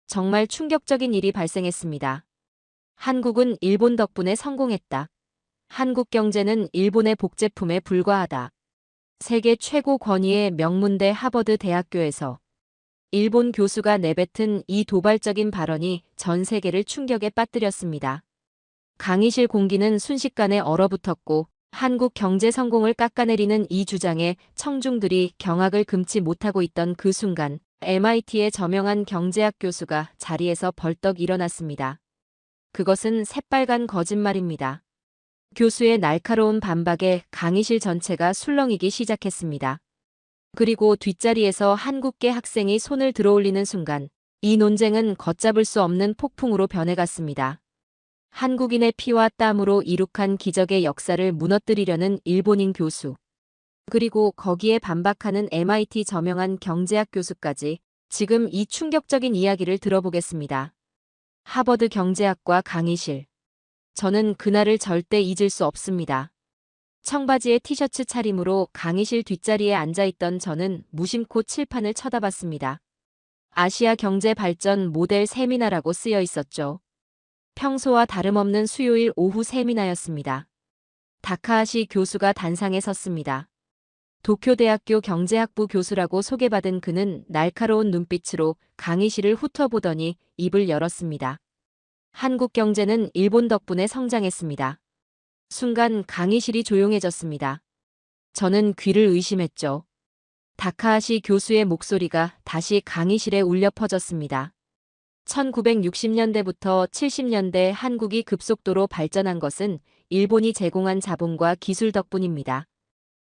정말 충격적인 일이 발생했습니다. 한국은 일본 덕분에 성공했다. 한국 경제는 일본의 복제품에 불과하다. 세계 최고 권위의 명문대 하버드 대학교에서 일본 교수가 내뱉은 이 도발적인 발언이 전 세계를 충격에 빠뜨렸습니다. 강의실 공기는 순식간에 얼어붙었고 한국 경제 성공을 깎아내리는 이 주장에 청중들이 경악을 금치 못하고 있던 그 순간 MIT의 저명한 경제학 교수가 자리에서 벌떡 일어났습니다. 그것은 새빨간 거짓말입니다. 교수의 날카로운 반박에 강의실 전체가 술렁이기 시작했습니다. 그리고 뒷자리에서 한국계 학생이 손을 들어올리는 순간 이 논쟁은 걷잡을 수 없는 폭풍으로 변해갔습니다. 한국인의 피와 땀으로 이룩한 기적의 역사를 무너뜨리려는 일본인 교수. 그리고 거기에 반박하는 MIT 저명한 경제학 교수까지 지금 이 충격적인 이야기를 들어보겠습니다. 하버드 경제학과 강의실. 저는 그날을 절대 잊을 수 없습니다. 청바지에 티셔츠 차림으로 강의실 뒷자리에 앉아있던 저는 무심코 칠판을 쳐다봤습니다. 아시아 경제 발전 모델 세미나라고 쓰여 있었죠. 평소와 다름없는 수요일 오후 세미나였습니다. 다카하시 교수가 단상에 섰습니다. 도쿄대학교 경제학부 교수라고 소개받은 그는 날카로운 눈빛으로 강의실을 훑어보더니 입을 열었습니다. 한국 경제는 일본 덕분에 성장했습니다. 순간 강의실이 조용해졌습니다. 저는 귀를 의심했죠. 다카하시 교수의 목소리가 다시 강의실에 울려 퍼졌습니다. 1960년대부터 70년대 한국이 급속도로 발전한 것은 일본이 제공한 자본과 기술 덕분입니다.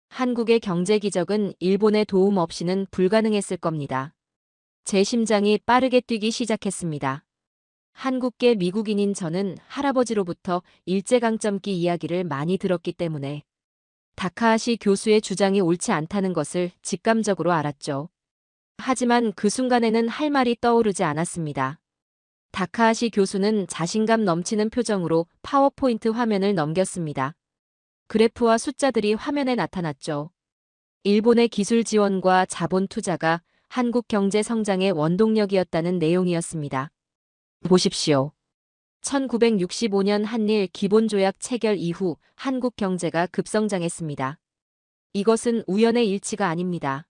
한국의 경제 기적은 일본의 도움 없이는 불가능했을 겁니다. 제 심장이 빠르게 뛰기 시작했습니다. 한국계 미국인인 저는 할아버지로부터 일제강점기 이야기를 많이 들었기 때문에 다카하시 교수의 주장이 옳지 않다는 것을 직감적으로 알았죠. 하지만 그 순간에는 할 말이 떠오르지 않았습니다. 다카하시 교수는 자신감 넘치는 표정으로 파워포인트 화면을 넘겼습니다. 그래프와 숫자들이 화면에 나타났죠. 일본의 기술 지원과 자본 투자가 한국 경제 성장의 원동력이었다는 내용이었습니다. 보십시오. 1965년 한일 기본조약 체결 이후 한국 경제가 급성장했습니다. 이것은 우연의 일치가 아닙니다.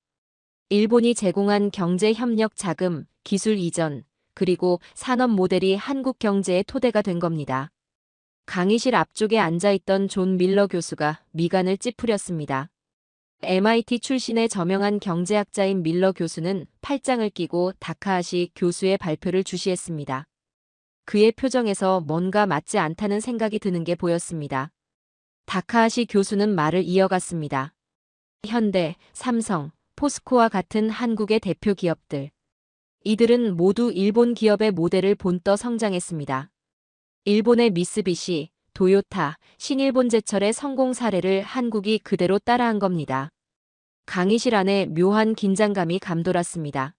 일본이 제공한 경제 협력 자금, 기술 이전, 그리고 산업 모델이 한국 경제의 토대가 된 겁니다. 강의실 앞쪽에 앉아있던 존 밀러 교수가 미간을 찌푸렸습니다. MIT 출신의 저명한 경제학자인 밀러 교수는 팔짱을 끼고 다카하시 교수의 발표를 주시했습니다. 그의 표정에서 뭔가 맞지 않다는 생각이 드는 게 보였습니다. 다카하시 교수는 말을 이어갔습니다. 현대, 삼성, 포스코와 같은 한국의 대표 기업들. 이들은 모두 일본 기업의 모델을 본떠 성장했습니다. 일본의 미쓰비시, 도요타, 신일본제철의 성공 사례를 한국이 그대로 따라한 겁니다. 강의실 안에 묘한 긴장감이 감돌았습니다.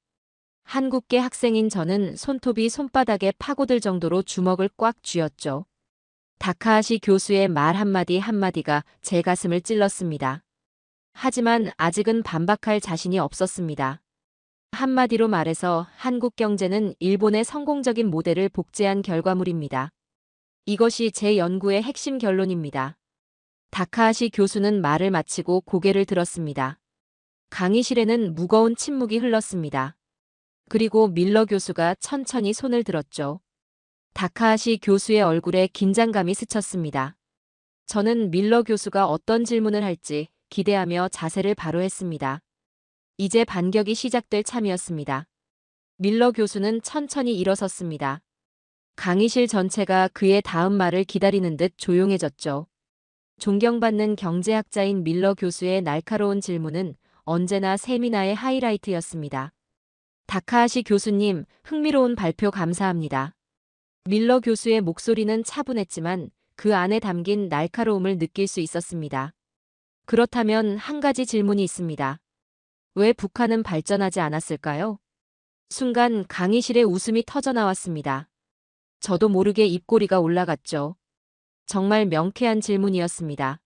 한국계 학생인 저는 손톱이 손바닥에 파고들 정도로 주먹을 꽉 쥐었죠. 다카하시 교수의 말 한마디 한마디가 제 가슴을 찔렀습니다. 하지만 아직은 반박할 자신이 없었습니다. 한마디로 말해서 한국 경제는 일본의 성공적인 모델을 복제한 결과물입니다. 이것이 제 연구의 핵심 결론입니다. 다카하시 교수는 말을 마치고 고개를 들었습니다. 강의실에는 무거운 침묵이 흘렀습니다. 그리고 밀러 교수가 천천히 손을 들었죠. 다카하시 교수의 얼굴에 긴장감이 스쳤습니다. 저는 밀러 교수가 어떤 질문을 할지 기대하며 자세를 바로 했습니다. 이제 반격이 시작될 참이었습니다. 밀러 교수는 천천히 일어섰습니다. 강의실 전체가 그의 다음 말을 기다리는 듯 조용해졌죠. 존경받는 경제학자인 밀러 교수의 날카로운 질문은 언제나 세미나의 하이라이트였습니다. 다카하시 교수님, 흥미로운 발표 감사합니다. 밀러 교수의 목소리는 차분했지만 그 안에 담긴 날카로움을 느낄 수 있었습니다. 그렇다면 한 가지 질문이 있습니다. 왜 북한은 발전하지 않았을까요? 순간 강의실에 웃음이 터져나왔습니다. 저도 모르게 입꼬리가 올라갔죠. 정말 명쾌한 질문이었습니다.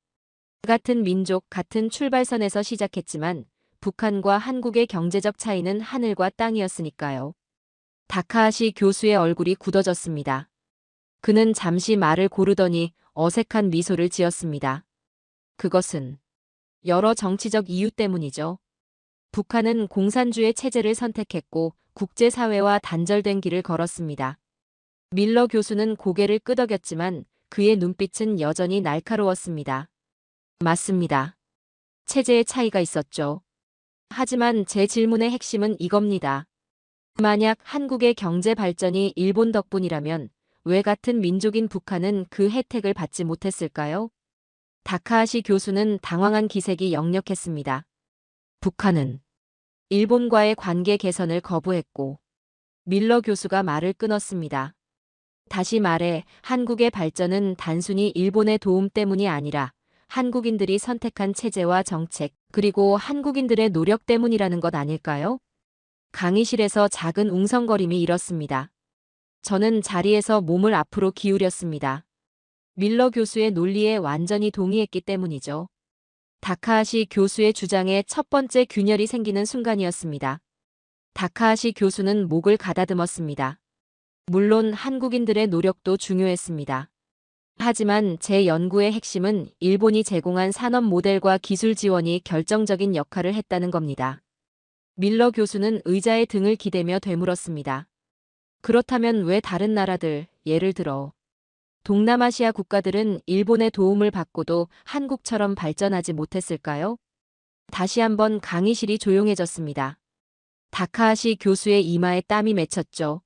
같은 민족, 같은 출발선에서 시작했지만 북한과 한국의 경제적 차이는 하늘과 땅이었으니까요. 다카하시 교수의 얼굴이 굳어졌습니다. 그는 잠시 말을 고르더니 어색한 미소를 지었습니다. 그것은 여러 정치적 이유 때문이죠. 북한은 공산주의 체제를 선택했고 국제사회와 단절된 길을 걸었습니다. 밀러 교수는 고개를 끄덕였지만 그의 눈빛은 여전히 날카로웠습니다. 맞습니다. 체제의 차이가 있었죠. 하지만 제 질문의 핵심은 이겁니다. 만약 한국의 경제 발전이 일본 덕분이라면 왜 같은 민족인 북한은 그 혜택을 받지 못했을까요? 다카하시 교수는 당황한 기색이 역력했습니다. 북한은 일본과의 관계 개선을 거부했고 밀러 교수가 말을 끊었습니다. 다시 말해 한국의 발전은 단순히 일본의 도움 때문이 아니라 한국인들이 선택한 체제와 정책, 그리고 한국인들의 노력 때문이라는 것 아닐까요? 강의실에서 작은 웅성거림이 일었습니다. 저는 자리에서 몸을 앞으로 기울였습니다. 밀러 교수의 논리에 완전히 동의했기 때문이죠. 다카하시 교수의 주장에 첫 번째 균열이 생기는 순간이었습니다. 다카하시 교수는 목을 가다듬었습니다. 물론 한국인들의 노력도 중요했습니다. 하지만 제 연구의 핵심은 일본이 제공한 산업 모델과 기술 지원이 결정적인 역할을 했다는 겁니다. 밀러 교수는 의자에 등을 기대며 되물었습니다. 그렇다면 왜 다른 나라들, 예를 들어 동남아시아 국가들은 일본의 도움을 받고도 한국처럼 발전하지 못했을까요? 다시 한번 강의실이 조용해졌습니다. 다카하시 교수의 이마에 땀이 맺혔죠.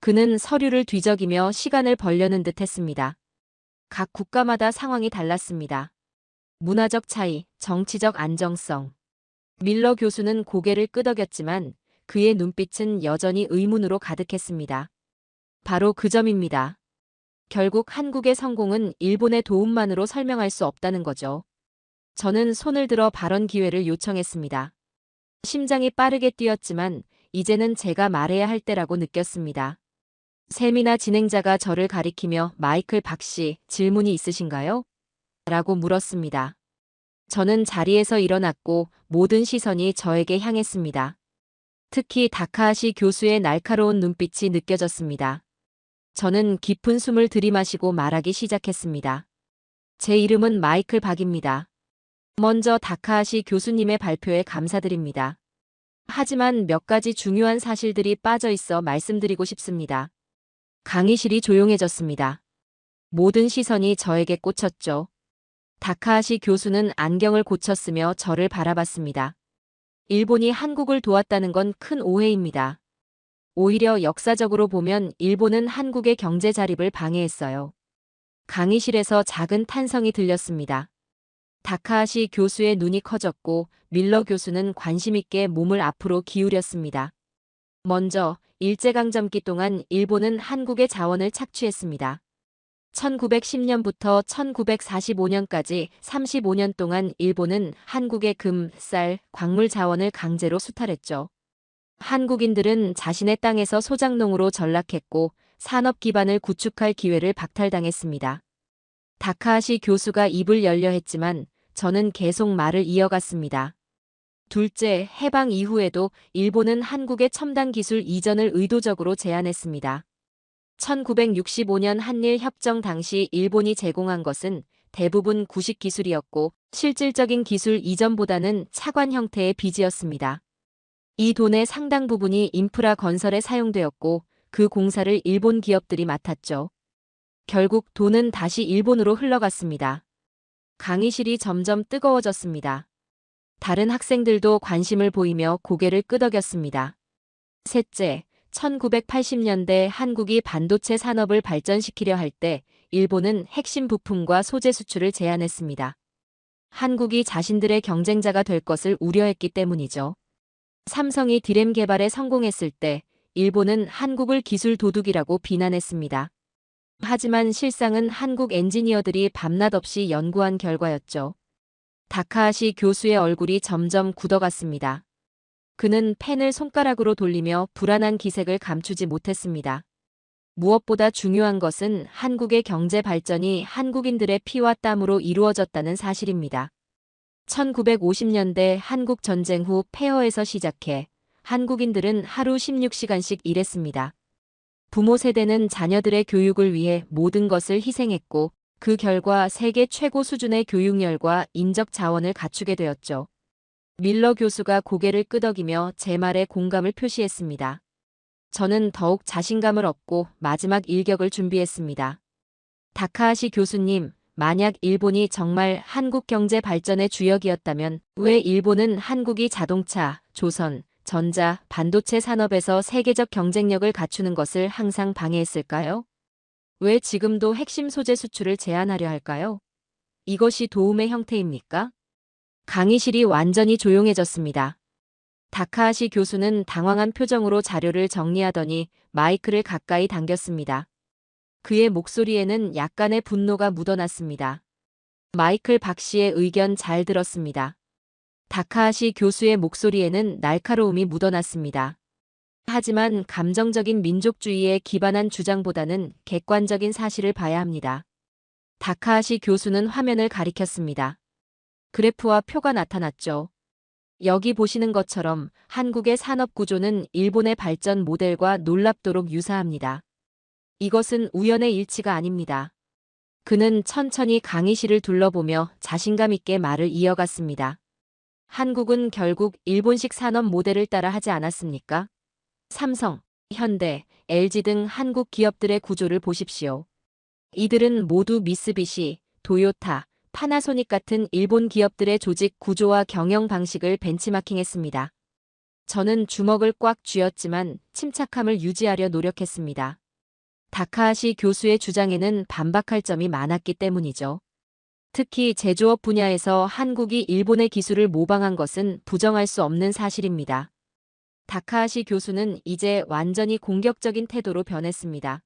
그는 서류를 뒤적이며 시간을 벌려는 듯 했습니다. 각 국가마다 상황이 달랐습니다. 문화적 차이, 정치적 안정성. 밀러 교수는 고개를 끄덕였지만 그의 눈빛은 여전히 의문으로 가득했습니다. 바로 그 점입니다. 결국 한국의 성공은 일본의 도움만으로 설명할 수 없다는 거죠. 저는 손을 들어 발언 기회를 요청했습니다. 심장이 빠르게 뛰었지만 이제는 제가 말해야 할 때라고 느꼈습니다. 세미나 진행자가 저를 가리키며 마이클 박 씨, 질문이 있으신가요? 라고 물었습니다. 저는 자리에서 일어났고 모든 시선이 저에게 향했습니다. 특히 다카하시 교수의 날카로운 눈빛이 느껴졌습니다. 저는 깊은 숨을 들이마시고 말하기 시작했습니다. 제 이름은 마이클 박입니다. 먼저 다카하시 교수님의 발표에 감사드립니다. 하지만 몇 가지 중요한 사실들이 빠져 있어 말씀드리고 싶습니다. 강의실이 조용해졌습니다. 모든 시선이 저에게 꽂혔죠. 다카하시 교수는 안경을 고쳤으며 저를 바라봤습니다. 일본이 한국을 도왔다는 건 큰 오해입니다. 오히려 역사적으로 보면 일본은 한국의 경제 자립을 방해했어요. 강의실에서 작은 탄성이 들렸습니다. 다카하시 교수의 눈이 커졌고 밀러 교수는 관심 있게 몸을 앞으로 기울였습니다. 먼저 일제강점기 동안 일본은 한국의 자원을 착취했습니다. 1910년부터 1945년까지 35년 동안 일본은 한국의 금, 쌀, 광물 자원을 강제로 수탈했죠. 한국인들은 자신의 땅에서 소작농으로 전락했고 산업 기반을 구축할 기회를 박탈당했습니다. 다카하시 교수가 입을 열려 했지만 저는 계속 말을 이어갔습니다. 둘째, 해방 이후에도 일본은 한국의 첨단 기술 이전을 의도적으로 제한했습니다. 1965년 한일 협정 당시 일본이 제공한 것은 대부분 구식 기술이었고 실질적인 기술 이전보다는 차관 형태의 빚이었습니다. 이 돈의 상당 부분이 인프라 건설에 사용되었고 그 공사를 일본 기업들이 맡았죠. 결국 돈은 다시 일본으로 흘러갔습니다. 강의실이 점점 뜨거워졌습니다. 다른 학생들도 관심을 보이며 고개를 끄덕였습니다. 셋째, 1980년대 한국이 반도체 산업을 발전시키려 할 때 일본은 핵심 부품과 소재 수출을 제한했습니다. 한국이 자신들의 경쟁자가 될 것을 우려했기 때문이죠. 삼성이 디램 개발에 성공했을 때 일본은 한국을 기술 도둑이라고 비난했습니다. 하지만 실상은 한국 엔지니어들이 밤낮 없이 연구한 결과였죠. 다카하시 교수의 얼굴이 점점 굳어갔습니다. 그는 펜을 손가락으로 돌리며 불안한 기색을 감추지 못했습니다. 무엇보다 중요한 것은 한국의 경제 발전이 한국인들의 피와 땀으로 이루어졌다는 사실입니다. 1950년대 한국 전쟁 후 폐허에서 시작해 한국인들은 하루 16시간씩 일했습니다. 부모 세대는 자녀들의 교육을 위해 모든 것을 희생했고 그 결과 세계 최고 수준의 교육열과 인적 자원을 갖추게 되었죠. 밀러 교수가 고개를 끄덕이며 제 말에 공감을 표시했습니다. 저는 더욱 자신감을 얻고 마지막 일격을 준비했습니다. 다카하시 교수님, 만약 일본이 정말 한국 경제 발전의 주역이었다면 왜 일본은 한국이 자동차, 조선, 전자, 반도체 산업에서 세계적 경쟁력을 갖추는 것을 항상 방해했을까요? 왜 지금도 핵심 소재 수출을 제한하려 할까요? 이것이 도움의 형태입니까? 강의실이 완전히 조용해졌습니다. 다카하시 교수는 당황한 표정으로 자료를 정리하더니 마이크를 가까이 당겼습니다. 그의 목소리에는 약간의 분노가 묻어났습니다. 마이클 박 씨의 의견 잘 들었습니다. 다카하시 교수의 목소리에는 날카로움이 묻어났습니다. 하지만 감정적인 민족주의에 기반한 주장보다는 객관적인 사실을 봐야 합니다. 다카하시 교수는 화면을 가리켰습니다. 그래프와 표가 나타났죠. 여기 보시는 것처럼 한국의 산업 구조는 일본의 발전 모델과 놀랍도록 유사합니다. 이것은 우연의 일치가 아닙니다. 그는 천천히 강의실을 둘러보며 자신감 있게 말을 이어갔습니다. 한국은 결국 일본식 산업 모델을 따라 하지 않았습니까? 삼성, 현대, LG 등 한국 기업들의 구조를 보십시오. 이들은 모두 미쓰비시, 도요타, 파나소닉 같은 일본 기업들의 조직 구조와 경영 방식을 벤치마킹했습니다. 저는 주먹을 꽉 쥐었지만 침착함을 유지하려 노력했습니다. 다카하시 교수의 주장에는 반박할 점이 많았기 때문이죠. 특히 제조업 분야에서 한국이 일본의 기술을 모방한 것은 부정할 수 없는 사실입니다. 다카하시 교수는 이제 완전히 공격적인 태도로 변했습니다.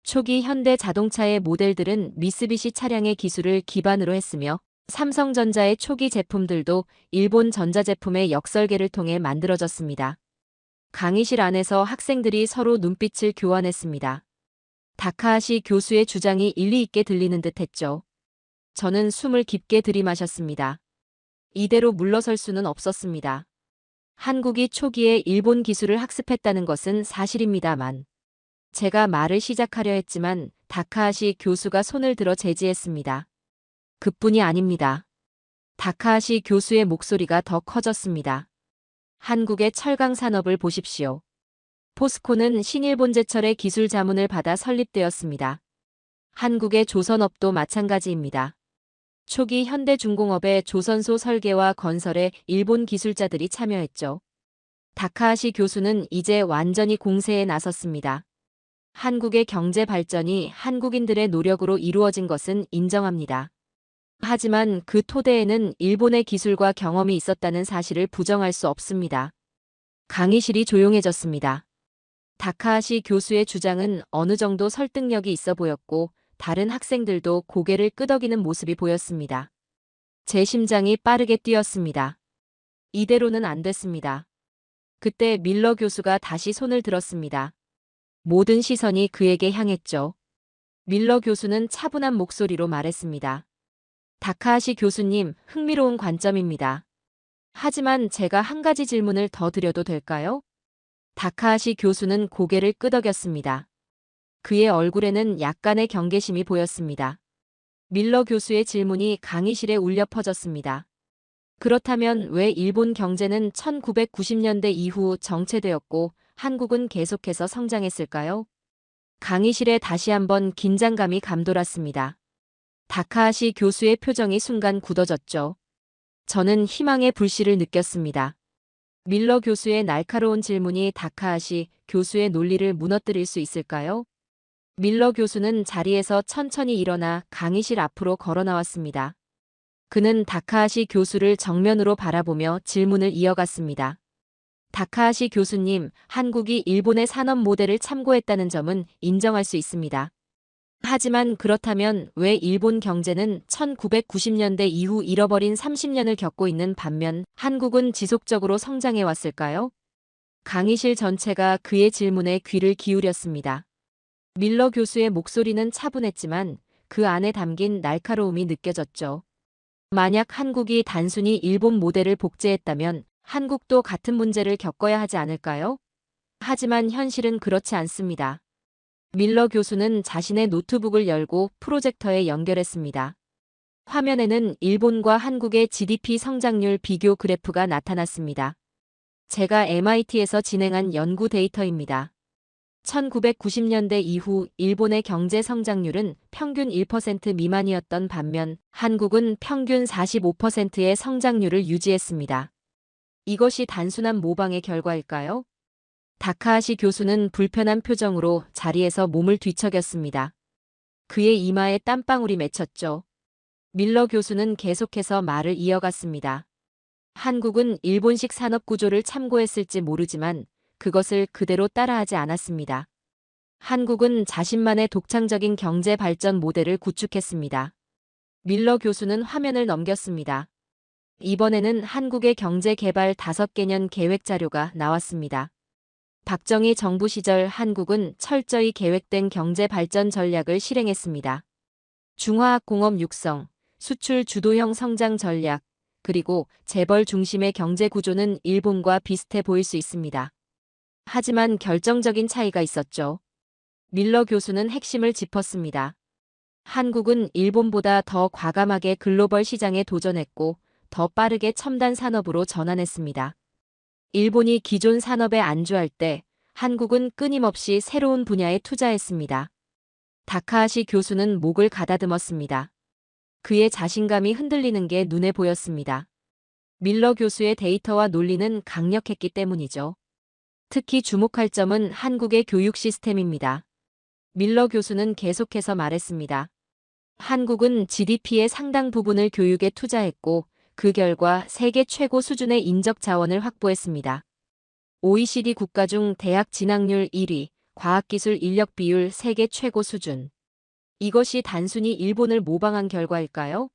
초기 현대 자동차의 모델들은 미쓰비시 차량의 기술을 기반으로 했으며 삼성전자의 초기 제품들도 일본 전자제품의 역설계를 통해 만들어졌습니다. 강의실 안에서 학생들이 서로 눈빛을 교환했습니다. 다카하시 교수의 주장이 일리 있게 들리는 듯 했죠. 저는 숨을 깊게 들이마셨습니다. 이대로 물러설 수는 없었습니다. 한국이 초기에 일본 기술을 학습했다는 것은 사실입니다만 제가 말을 시작하려 했지만 다카하시 교수가 손을 들어 제지했습니다. 그뿐이 아닙니다. 다카하시 교수의 목소리가 더 커졌습니다. 한국의 철강 산업을 보십시오. 포스코는 신일본제철의 기술 자문을 받아 설립되었습니다. 한국의 조선업도 마찬가지입니다. 초기 현대중공업의 조선소 설계와 건설에 일본 기술자들이 참여했죠. 다카하시 교수는 이제 완전히 공세에 나섰습니다. 한국의 경제 발전이 한국인들의 노력으로 이루어진 것은 인정합니다. 하지만 그 토대에는 일본의 기술과 경험이 있었다는 사실을 부정할 수 없습니다. 강의실이 조용해졌습니다. 다카하시 교수의 주장은 어느 정도 설득력이 있어 보였고 다른 학생들도 고개를 끄덕이는 모습이 보였습니다. 제 심장이 빠르게 뛰었습니다. 이대로는 안 됐습니다. 그때 밀러 교수가 다시 손을 들었습니다. 모든 시선이 그에게 향했죠. 밀러 교수는 차분한 목소리로 말했습니다. 다카하시 교수님, 흥미로운 관점입니다. 하지만 제가 한 가지 질문을 더 드려도 될까요? 다카하시 교수는 고개를 끄덕였습니다. 그의 얼굴에는 약간의 경계심이 보였습니다. 밀러 교수의 질문이 강의실에 울려 퍼졌습니다. 그렇다면 왜 일본 경제는 1990년대 이후 정체되었고 한국은 계속해서 성장했을까요? 강의실에 다시 한번 긴장감이 감돌았습니다. 다카하시 교수의 표정이 순간 굳어졌죠. 저는 희망의 불씨를 느꼈습니다. 밀러 교수의 날카로운 질문이 다카하시 교수의 논리를 무너뜨릴 수 있을까요? 밀러 교수는 자리에서 천천히 일어나 강의실 앞으로 걸어 나왔습니다. 그는 다카하시 교수를 정면으로 바라보며 질문을 이어갔습니다. 다카하시 교수님, 한국이 일본의 산업 모델을 참고했다는 점은 인정할 수 있습니다. 하지만 그렇다면 왜 일본 경제는 1990년대 이후 잃어버린 30년을 겪고 있는 반면 한국은 지속적으로 성장해 왔을까요? 강의실 전체가 그의 질문에 귀를 기울였습니다. 밀러 교수의 목소리는 차분했지만 그 안에 담긴 날카로움이 느껴졌죠. 만약 한국이 단순히 일본 모델을 복제했다면 한국도 같은 문제를 겪어야 하지 않을까요? 하지만 현실은 그렇지 않습니다. 밀러 교수는 자신의 노트북을 열고 프로젝터에 연결했습니다. 화면에는 일본과 한국의 GDP 성장률 비교 그래프가 나타났습니다. 제가 MIT에서 진행한 연구 데이터입니다. 1990년대 이후 일본의 경제 성장률은 평균 1% 미만이었던 반면 한국은 평균 45%의 성장률을 유지했습니다. 이것이 단순한 모방의 결과일까요? 다카하시 교수는 불편한 표정으로 자리에서 몸을 뒤척였습니다. 그의 이마에 땀방울이 맺혔죠. 밀러 교수는 계속해서 말을 이어갔습니다. 한국은 일본식 산업 구조를 참고했을지 모르지만 그것을 그대로 따라하지 않았습니다. 한국은 자신만의 독창적인 경제 발전 모델을 구축했습니다. 밀러 교수는 화면을 넘겼습니다. 이번에는 한국의 경제 개발 5개년 계획 자료가 나왔습니다. 박정희 정부 시절 한국은 철저히 계획된 경제 발전 전략을 실행했습니다. 중화학 공업 육성, 수출 주도형 성장 전략, 그리고 재벌 중심의 경제 구조는 일본과 비슷해 보일 수 있습니다. 하지만 결정적인 차이가 있었죠. 밀러 교수는 핵심을 짚었습니다. 한국은 일본보다 더 과감하게 글로벌 시장에 도전했고 더 빠르게 첨단 산업으로 전환했습니다. 일본이 기존 산업에 안주할 때 한국은 끊임없이 새로운 분야에 투자했습니다. 다카하시 교수는 목을 가다듬었습니다. 그의 자신감이 흔들리는 게 눈에 보였습니다. 밀러 교수의 데이터와 논리는 강력했기 때문이죠. 특히 주목할 점은 한국의 교육 시스템입니다. 밀러 교수는 계속해서 말했습니다. 한국은 GDP의 상당 부분을 교육에 투자했고 그 결과 세계 최고 수준의 인적 자원을 확보했습니다. OECD 국가 중 대학 진학률 1위, 과학기술 인력 비율 세계 최고 수준. 이것이 단순히 일본을 모방한 결과일까요?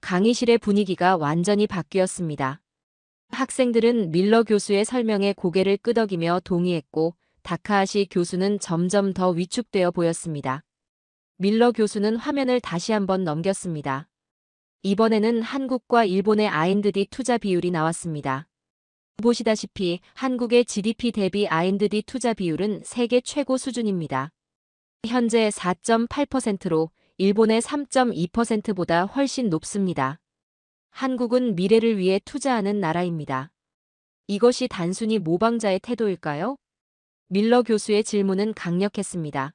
강의실의 분위기가 완전히 바뀌었습니다. 학생들은 밀러 교수의 설명에 고개를 끄덕이며 동의했고 다카하시 교수는 점점 더 위축되어 보였습니다. 밀러 교수는 화면을 다시 한번 넘겼습니다. 이번에는 한국과 일본의 R&D 투자 비율이 나왔습니다. 보시다시피 한국의 GDP 대비 R&D 투자 비율은 세계 최고 수준입니다. 현재 4.8%로 일본의 3.2%보다 훨씬 높습니다. 한국은 미래를 위해 투자하는 나라입니다. 이것이 단순히 모방자의 태도일까요? 밀러 교수의 질문은 강력했습니다.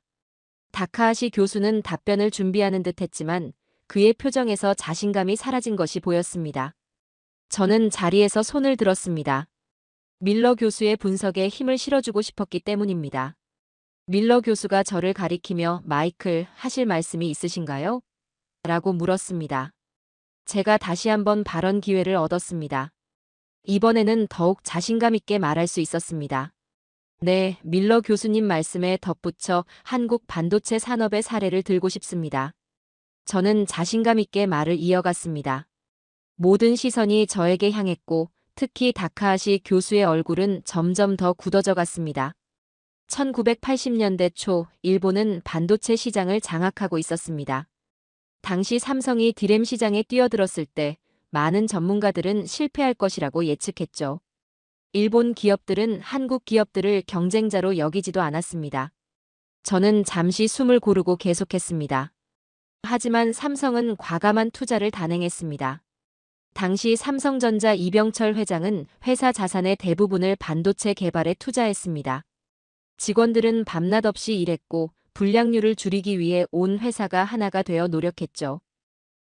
다카하시 교수는 답변을 준비하는 듯 했지만 그의 표정에서 자신감이 사라진 것이 보였습니다. 저는 자리에서 손을 들었습니다. 밀러 교수의 분석에 힘을 실어주고 싶었기 때문입니다. 밀러 교수가 저를 가리키며 마이클, 하실 말씀이 있으신가요? 라고 물었습니다. 제가 다시 한번 발언 기회를 얻었습니다. 이번에는 더욱 자신감 있게 말할 수 있었습니다. 네, 밀러 교수님 말씀에 덧붙여 한국 반도체 산업의 사례를 들고 싶습니다. 저는 자신감 있게 말을 이어갔습니다. 모든 시선이 저에게 향했고 특히 다카하시 교수의 얼굴은 점점 더 굳어져 갔습니다. 1980년대 초 일본은 반도체 시장을 장악하고 있었습니다. 당시 삼성이 디램 시장에 뛰어들었을 때 많은 전문가들은 실패할 것이라고 예측했죠. 일본 기업들은 한국 기업들을 경쟁자로 여기지도 않았습니다. 저는 잠시 숨을 고르고 계속했습니다. 하지만 삼성은 과감한 투자를 단행했습니다. 당시 삼성전자 이병철 회장은 회사 자산의 대부분을 반도체 개발에 투자했습니다. 직원들은 밤낮 없이 일했고 불량률을 줄이기 위해 온 회사가 하나가 되어 노력했죠.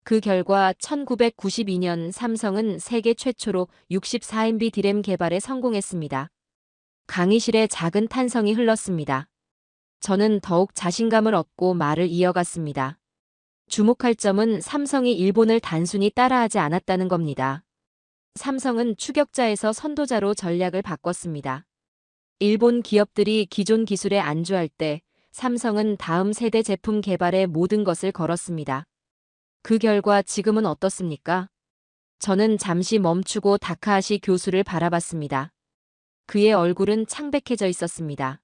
그 결과 1992년 삼성은 세계 최초로 64MB 디램 개발에 성공했습니다. 강의실에 작은 탄성이 흘렀습니다. 저는 더욱 자신감을 얻고 말을 이어갔습니다. 주목할 점은 삼성이 일본을 단순히 따라하지 않았다는 겁니다. 삼성은 추격자에서 선도자로 전략을 바꿨습니다. 일본 기업들이 기존 기술에 안주할 때 삼성은 다음 세대 제품 개발에 모든 것을 걸었습니다. 그 결과 지금은 어떻습니까? 저는 잠시 멈추고 다카하시 교수를 바라봤습니다. 그의 얼굴은 창백해져 있었습니다.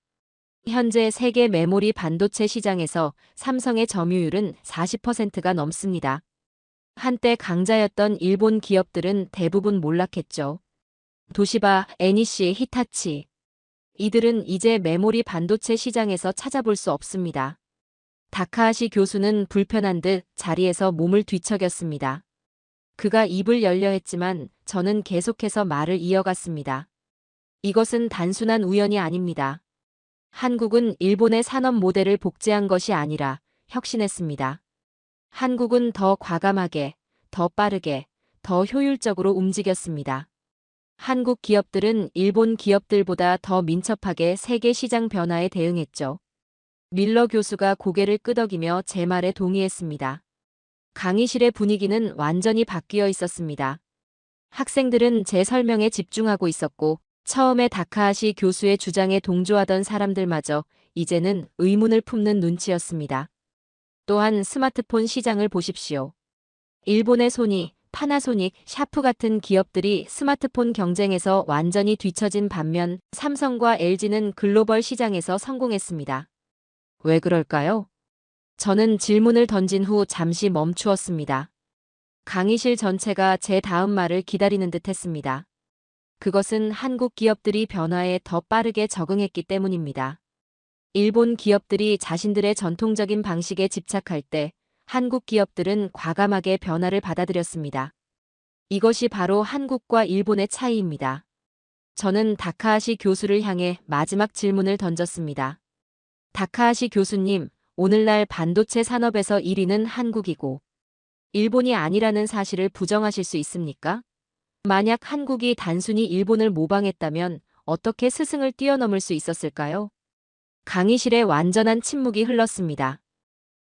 현재 세계 메모리 반도체 시장에서 삼성의 점유율은 40%가 넘습니다. 한때 강자였던 일본 기업들은 대부분 몰락했죠. 도시바, 애니시, 히타치. 이들은 이제 메모리 반도체 시장에서 찾아볼 수 없습니다. 다카하시 교수는 불편한 듯 자리에서 몸을 뒤척였습니다. 그가 입을 열려 했지만 저는 계속해서 말을 이어갔습니다. 이것은 단순한 우연이 아닙니다. 한국은 일본의 산업 모델을 복제한 것이 아니라 혁신했습니다. 한국은 더 과감하게, 더 빠르게, 더 효율적으로 움직였습니다. 한국 기업들은 일본 기업들보다 더 민첩하게 세계 시장 변화에 대응했죠. 밀러 교수가 고개를 끄덕이며 제 말에 동의했습니다. 강의실의 분위기는 완전히 바뀌어 있었습니다. 학생들은 제 설명에 집중하고 있었고, 처음에 다카하시 교수의 주장에 동조하던 사람들마저 이제는 의문을 품는 눈치였습니다. 또한 스마트폰 시장을 보십시오. 일본의 소니, 파나소닉, 샤프 같은 기업들이 스마트폰 경쟁에서 완전히 뒤처진 반면 삼성과 LG는 글로벌 시장에서 성공했습니다. 왜 그럴까요? 저는 질문을 던진 후 잠시 멈추었습니다. 강의실 전체가 제 다음 말을 기다리는 듯 했습니다. 그것은 한국 기업들이 변화에 더 빠르게 적응했기 때문입니다. 일본 기업들이 자신들의 전통적인 방식에 집착할 때 한국 기업들은 과감하게 변화를 받아들였습니다. 이것이 바로 한국과 일본의 차이입니다. 저는 다카하시 교수를 향해 마지막 질문을 던졌습니다. 다카하시 교수님, 오늘날 반도체 산업에서 1위는 한국이고 일본이 아니라는 사실을 부정하실 수 있습니까? 만약 한국이 단순히 일본을 모방했다면 어떻게 스승을 뛰어넘을 수 있었을까요? 강의실에 완전한 침묵이 흘렀습니다.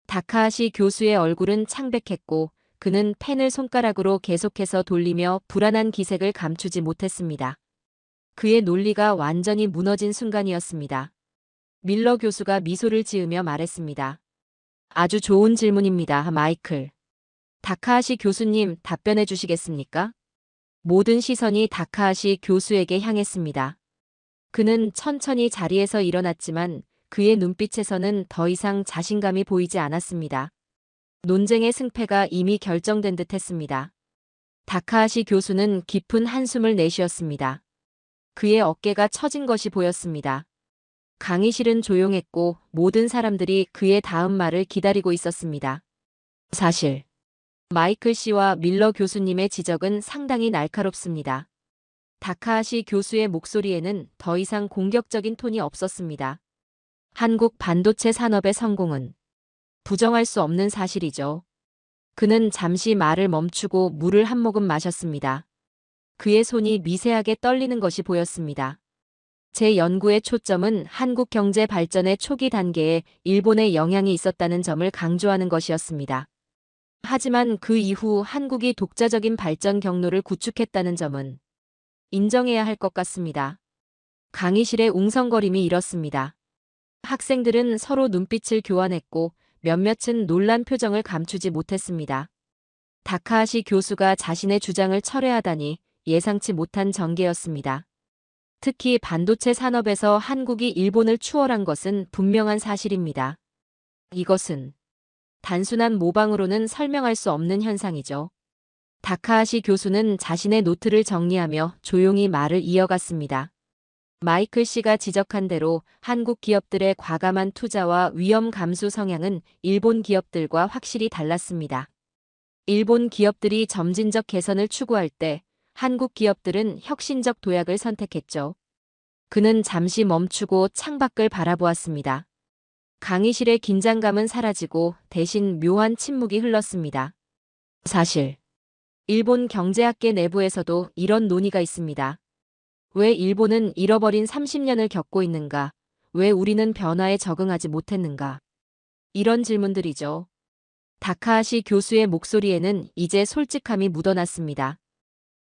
다카하시 교수의 얼굴은 창백했고 그는 펜을 손가락으로 계속해서 돌리며 불안한 기색을 감추지 못했습니다. 그의 논리가 완전히 무너진 순간이었습니다. 밀러 교수가 미소를 지으며 말했습니다. 아주 좋은 질문입니다, 마이클. 다카하시 교수님 답변해 주시겠습니까? 모든 시선이 다카하시 교수에게 향했습니다. 그는 천천히 자리에서 일어났지만 그의 눈빛에서는 더 이상 자신감이 보이지 않았습니다. 논쟁의 승패가 이미 결정된 듯 했습니다. 다카하시 교수는 깊은 한숨을 내쉬었습니다. 그의 어깨가 처진 것이 보였습니다. 강의실은 조용했고 모든 사람들이 그의 다음 말을 기다리고 있었습니다. 사실 마이클 씨와 밀러 교수님의 지적은 상당히 날카롭습니다. 다카하시 교수의 목소리에는 더 이상 공격적인 톤이 없었습니다. 한국 반도체 산업의 성공은 부정할 수 없는 사실이죠. 그는 잠시 말을 멈추고 물을 한 모금 마셨습니다. 그의 손이 미세하게 떨리는 것이 보였습니다. 제 연구의 초점은 한국 경제 발전의 초기 단계에 일본의 영향이 있었다는 점을 강조하는 것이었습니다. 하지만 그 이후 한국이 독자적인 발전 경로를 구축했다는 점은 인정해야 할 것 같습니다. 강의실의 웅성거림이 일었습니다. 학생들은 서로 눈빛을 교환했고 몇몇은 놀란 표정을 감추지 못했습니다. 다카하시 교수가 자신의 주장을 철회하다니 예상치 못한 전개였습니다. 특히 반도체 산업에서 한국이 일본을 추월한 것은 분명한 사실입니다. 이것은 단순한 모방으로는 설명할 수 없는 현상이죠. 다카하시 교수는 자신의 노트를 정리하며 조용히 말을 이어갔습니다. 마이클 씨가 지적한 대로 한국 기업들의 과감한 투자와 위험 감수 성향은 일본 기업들과 확실히 달랐습니다. 일본 기업들이 점진적 개선을 추구할 때 한국 기업들은 혁신적 도약을 선택했죠. 그는 잠시 멈추고 창밖을 바라보았습니다. 강의실의 긴장감은 사라지고 대신 묘한 침묵이 흘렀습니다. 사실 일본 경제학계 내부에서도 이런 논의가 있습니다. 왜 일본은 잃어버린 30년을 겪고 있는가? 왜 우리는 변화에 적응하지 못했는가? 이런 질문들이죠. 다카하시 교수의 목소리에는 이제 솔직함이 묻어났습니다.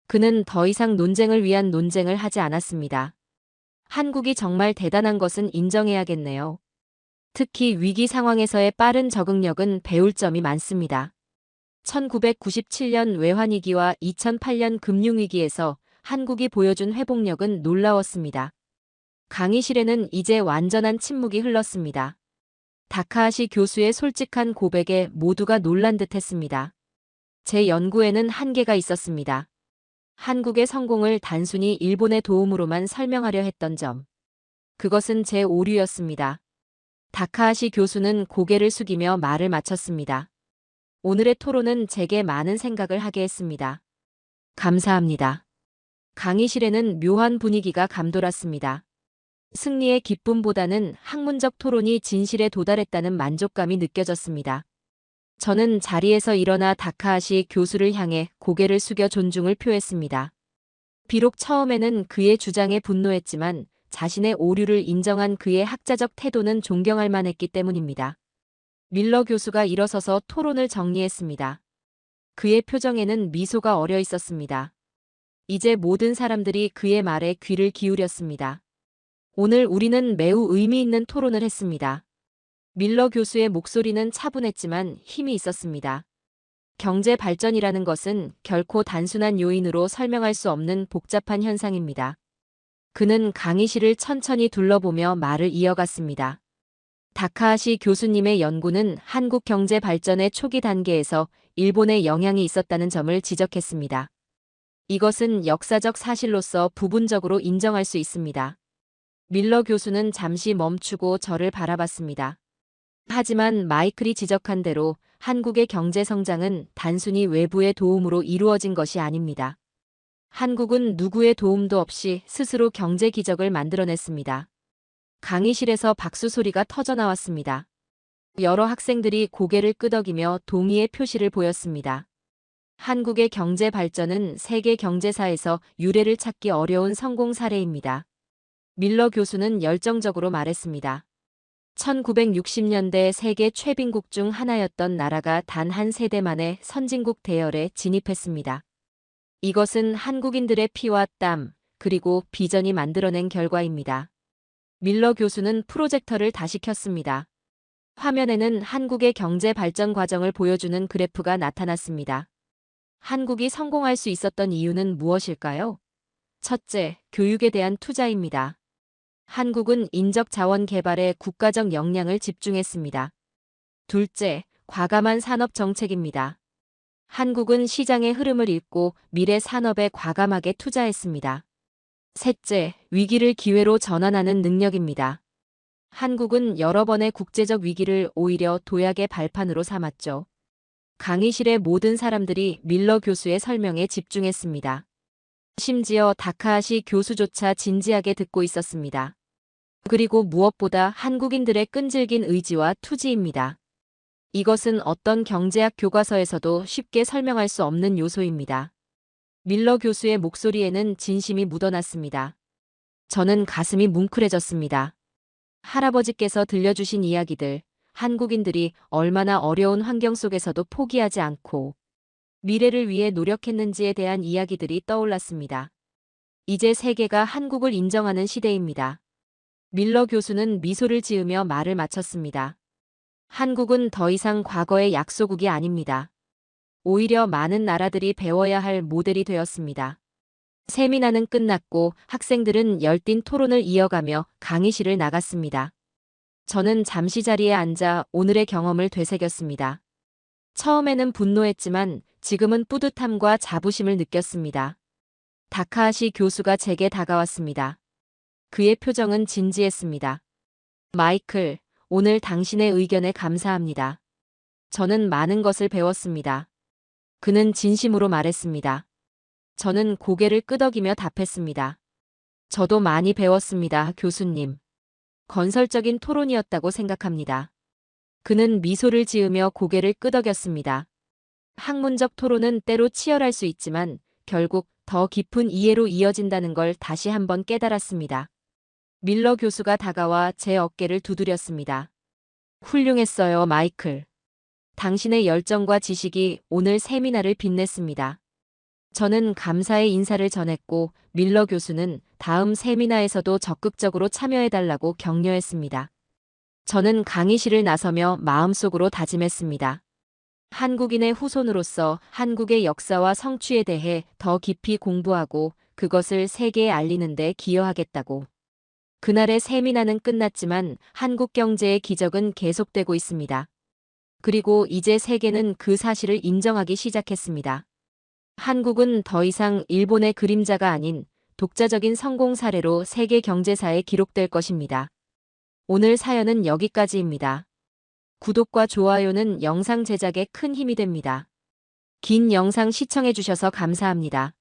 그는 더 이상 논쟁을 위한 논쟁을 하지 않았습니다. 한국이 정말 대단한 것은 인정해야겠네요. 특히 위기 상황에서의 빠른 적응력은 배울 점이 많습니다. 1997년 외환위기와 2008년 금융위기에서 한국이 보여준 회복력은 놀라웠습니다. 강의실에는 이제 완전한 침묵이 흘렀습니다. 다카하시 교수의 솔직한 고백에 모두가 놀란 듯 했습니다. 제 연구에는 한계가 있었습니다. 한국의 성공을 단순히 일본의 도움으로만 설명하려 했던 점. 그것은 제 오류였습니다. 다카하시 교수는 고개를 숙이며 말을 마쳤습니다. 오늘의 토론은 제게 많은 생각을 하게 했습니다. 감사합니다. 강의실에는 묘한 분위기가 감돌았습니다. 승리의 기쁨보다는 학문적 토론이 진실에 도달했다는 만족감이 느껴졌습니다. 저는 자리에서 일어나 다카하시 교수를 향해 고개를 숙여 존중을 표했습니다. 비록 처음에는 그의 주장에 분노했지만 자신의 오류를 인정한 그의 학자적 태도는 존경할 만했기 때문입니다. 밀러 교수가 일어서서 토론을 정리했습니다. 그의 표정에는 미소가 어려 있었습니다. 이제 모든 사람들이 그의 말에 귀를 기울였습니다. 오늘 우리는 매우 의미 있는 토론을 했습니다. 밀러 교수의 목소리는 차분했지만 힘이 있었습니다. 경제 발전이라는 것은 결코 단순한 요인으로 설명할 수 없는 복잡한 현상입니다. 그는 강의실을 천천히 둘러보며 말을 이어갔습니다. 다카하시 교수님의 연구는 한국 경제 발전의 초기 단계에서 일본의 영향이 있었다는 점을 지적했습니다. 이것은 역사적 사실로서 부분적으로 인정할 수 있습니다. 밀러 교수는 잠시 멈추고 저를 바라봤습니다. 하지만 마이클이 지적한 대로 한국의 경제 성장은 단순히 외부의 도움으로 이루어진 것이 아닙니다. 한국은 누구의 도움도 없이 스스로 경제 기적을 만들어냈습니다. 강의실에서 박수 소리가 터져나왔습니다. 여러 학생들이 고개를 끄덕이며 동의의 표시를 보였습니다. 한국의 경제 발전은 세계 경제사에서 유례를 찾기 어려운 성공 사례입니다. 밀러 교수는 열정적으로 말했습니다. 1960년대 세계 최빈국 중 하나였던 나라가 단 한 세대 만에 선진국 대열에 진입했습니다. 이것은 한국인들의 피와 땀, 그리고 비전이 만들어낸 결과입니다. 밀러 교수는 프로젝터를 다시 켰습니다. 화면에는 한국의 경제 발전 과정을 보여주는 그래프가 나타났습니다. 한국이 성공할 수 있었던 이유는 무엇일까요? 첫째, 교육에 대한 투자입니다. 한국은 인적 자원 개발에 국가적 역량을 집중했습니다. 둘째, 과감한 산업 정책입니다. 한국은 시장의 흐름을 읽고 미래 산업에 과감하게 투자했습니다. 셋째, 위기를 기회로 전환하는 능력입니다. 한국은 여러 번의 국제적 위기를 오히려 도약의 발판으로 삼았죠. 강의실의 모든 사람들이 밀러 교수의 설명에 집중했습니다. 심지어 다카하시 교수조차 진지하게 듣고 있었습니다. 그리고 무엇보다 한국인들의 끈질긴 의지와 투지입니다. 이것은 어떤 경제학 교과서에서도 쉽게 설명할 수 없는 요소입니다. 밀러 교수의 목소리에는 진심이 묻어났습니다. 저는 가슴이 뭉클해졌습니다. 할아버지께서 들려주신 이야기들, 한국인들이 얼마나 어려운 환경 속에서도 포기하지 않고 미래를 위해 노력했는지에 대한 이야기들이 떠올랐습니다. 이제 세계가 한국을 인정하는 시대입니다. 밀러 교수는 미소를 지으며 말을 마쳤습니다. 한국은 더 이상 과거의 약소국이 아닙니다. 오히려 많은 나라들이 배워야 할 모델이 되었습니다. 세미나는 끝났고 학생들은 열띤 토론을 이어가며 강의실을 나갔습니다. 저는 잠시 자리에 앉아 오늘의 경험을 되새겼습니다. 처음에는 분노했지만 지금은 뿌듯함과 자부심을 느꼈습니다. 다카하시 교수가 제게 다가왔습니다. 그의 표정은 진지했습니다. 마이클, 오늘 당신의 의견에 감사합니다. 저는 많은 것을 배웠습니다. 그는 진심으로 말했습니다. 저는 고개를 끄덕이며 답했습니다. 저도 많이 배웠습니다, 교수님. 건설적인 토론이었다고 생각합니다. 그는 미소를 지으며 고개를 끄덕였습니다. 학문적 토론은 때로 치열할 수 있지만 결국 더 깊은 이해로 이어진다는 걸 다시 한번 깨달았습니다. 밀러 교수가 다가와 제 어깨를 두드렸습니다. 훌륭했어요, 마이클. 당신의 열정과 지식이 오늘 세미나를 빛냈습니다. 저는 감사의 인사를 전했고 밀러 교수는 다음 세미나에서도 적극적으로 참여해달라고 격려했습니다. 저는 강의실을 나서며 마음속으로 다짐했습니다. 한국인의 후손으로서 한국의 역사와 성취에 대해 더 깊이 공부하고 그것을 세계에 알리는 데 기여하겠다고. 그날의 세미나는 끝났지만 한국 경제의 기적은 계속되고 있습니다. 그리고 이제 세계는 그 사실을 인정하기 시작했습니다. 한국은 더 이상 일본의 그림자가 아닌 독자적인 성공 사례로 세계 경제사에 기록될 것입니다. 오늘 사연은 여기까지입니다. 구독과 좋아요는 영상 제작에 큰 힘이 됩니다. 긴 영상 시청해주셔서 감사합니다.